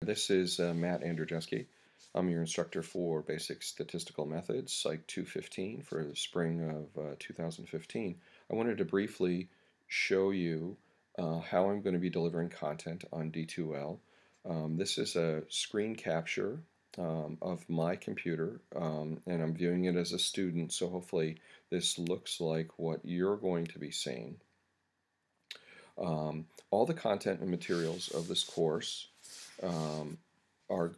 This is Matt Andrzejewski. I'm your instructor for Basic Statistical Methods, Psych 215 for the spring of 2015. I wanted to briefly show you how I'm going to be delivering content on D2L. This is a screen capture of my computer, and I'm viewing it as a student, so hopefully this looks like what you're going to be seeing. All the content and materials of this course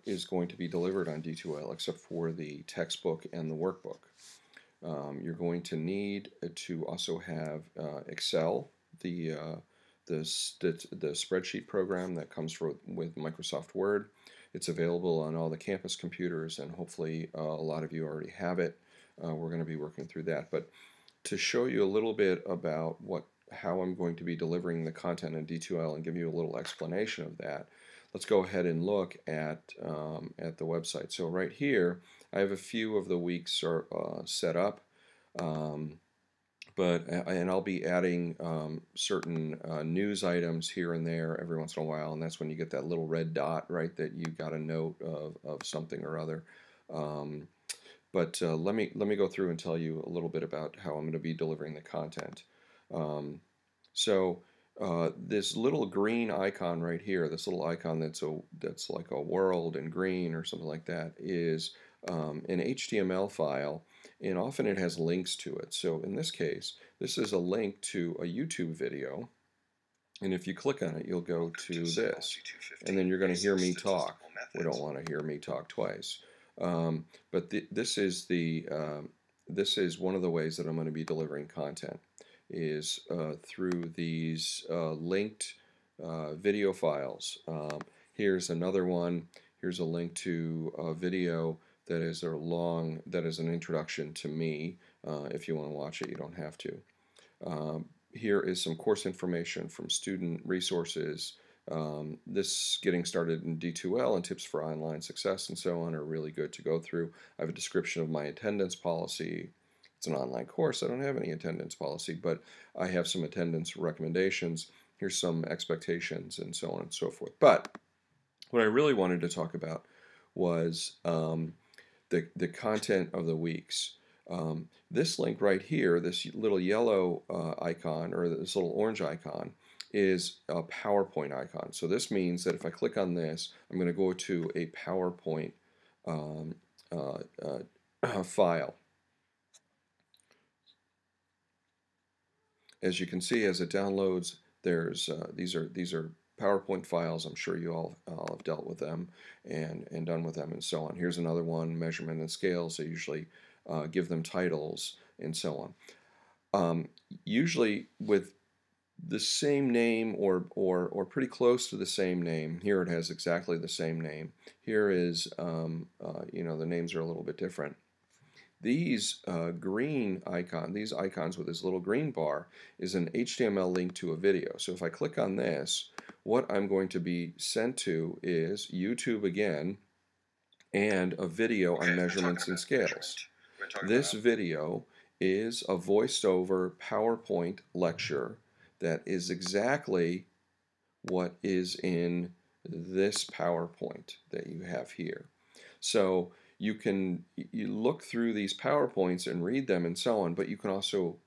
is going to be delivered on D2L except for the textbook and the workbook. You're going to need to also have Excel, the spreadsheet program that comes with Microsoft Word. It's available on all the campus computers, and hopefully a lot of you already have it. We're going to be working through that. But to show you a little bit about how I'm going to be delivering the content in D2L and give you a little explanation of that, let's go ahead and look at the website. So right here, I have a few of the weeks set up, and I'll be adding certain news items here and there every once in a while, and that's when you get that little red dot, right, that you got a note of something or other. But let me go through and tell you a little bit about how I'm going to be delivering the content. This little green icon right here, this little icon that's like a world in green or something like that, is an HTML file, and often it has links to it. So in this case, this is a link to a YouTube video, and if you click on it, you'll go to this, and then you're going to hear me talk. We don't want to hear me talk twice. But this is one of the ways that I'm going to be delivering content, is through these linked video files. Here's another one. Here's a link to a video that is an introduction to me. If you want to watch it, you don't have to. Here is some course information from student resources. This getting started in D2L and tips for online success and so on are really good to go through. I have a description of my attendance policy. It's an online course. I don't have any attendance policy, but I have some attendance recommendations. Here's some expectations and so on and so forth. But what I really wanted to talk about was the content of the weeks. This link right here, this little yellow icon, or this little orange icon, is a PowerPoint icon. So this means that if I click on this, I'm going to go to a PowerPoint file. As you can see, as it downloads, there's these are PowerPoint files. I'm sure you all have dealt with them and done with them and so on. Here's another one, measurement and scales. I usually give them titles and so on. Usually with the same name or pretty close to the same name. Here it has exactly the same name. Here is the names are a little bit different. These these icons with this little green bar, is an HTML link to a video. So if I click on this, what I'm going to be sent to is YouTube again, and a video on measurements and scales. This video is a voiced over PowerPoint lecture that is exactly what is in this PowerPoint that you have here. So you look through these PowerPoints and read them and so on, but you can also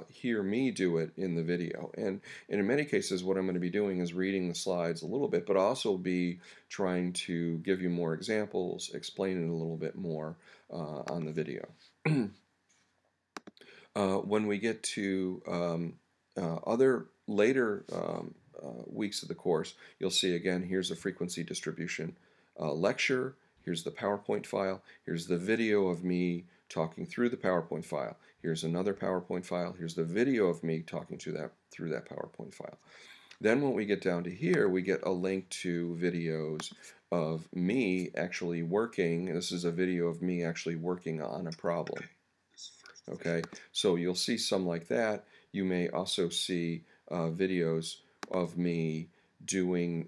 hear me do it in the video. And in many cases, what I'm going to be doing is reading the slides a little bit, but also be trying to give you more examples, explain it a little bit more on the video. When we get to other later weeks of the course, you'll see again, here's a frequency distribution lecture. Here's the PowerPoint file. Here's the video of me talking through the PowerPoint file. Here's another PowerPoint file. Here's the video of me talking through that PowerPoint file. Then when we get down to here, we get a link to videos of me actually working. This is a video of me actually working on a problem. Okay, so you'll see some like that. You may also see videos of me doing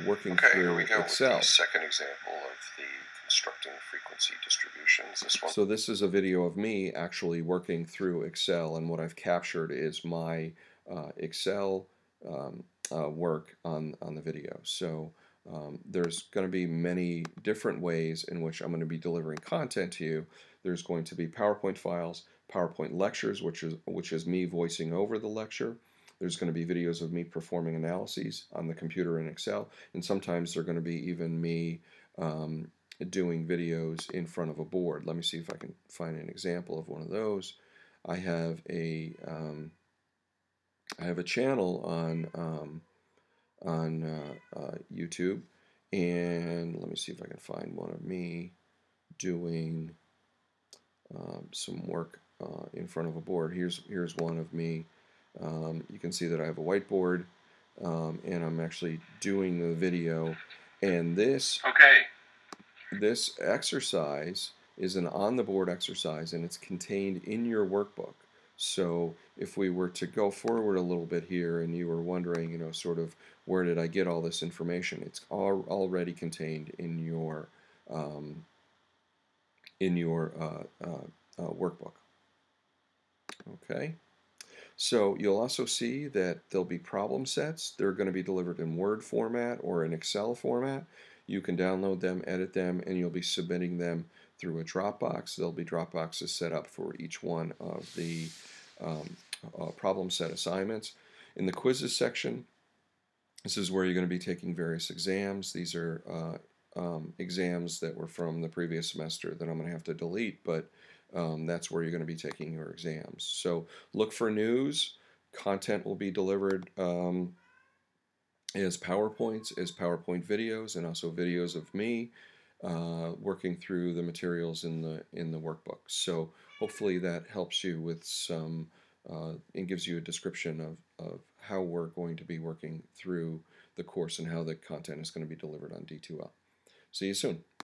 working through here we go Excel. With the second example of the constructing frequency distributions. This one. So this is a video of me actually working through Excel, and what I've captured is my Excel work on the video. So There's going to be many different ways in which I'm going to be delivering content to you. There's going to be PowerPoint files, PowerPoint lectures, which is me voicing over the lecture. There's going to be videos of me performing analyses on the computer in Excel, and sometimes they're going to be even me doing videos in front of a board. Let me see if I can find an example of one of those. I have a channel on YouTube, and let me see if I can find one of me doing some work in front of a board. Here's one of me. You can see that I have a whiteboard, and I'm actually doing the video. And this exercise is an on-the-board exercise, and it's contained in your workbook. So if we were to go forward a little bit here, and you were wondering, sort of where did I get all this information? It's already contained in your um, workbook. Okay. So you'll also see that there'll be problem sets. They're going to be delivered in Word format or in Excel format. You can download them, edit them, and you'll be submitting them through a Dropbox. There'll be Dropboxes set up for each one of the um, problem set assignments. In the quizzes section, this is where you're going to be taking various exams. These are exams that were from the previous semester that I'm going to have to delete, but that's where you're going to be taking your exams. So look for news. Content will be delivered as PowerPoints, as PowerPoint videos, and also videos of me working through the materials in the workbook. So hopefully that helps you with some and gives you a description of how we're going to be working through the course and how the content is going to be delivered on D2L. See you soon.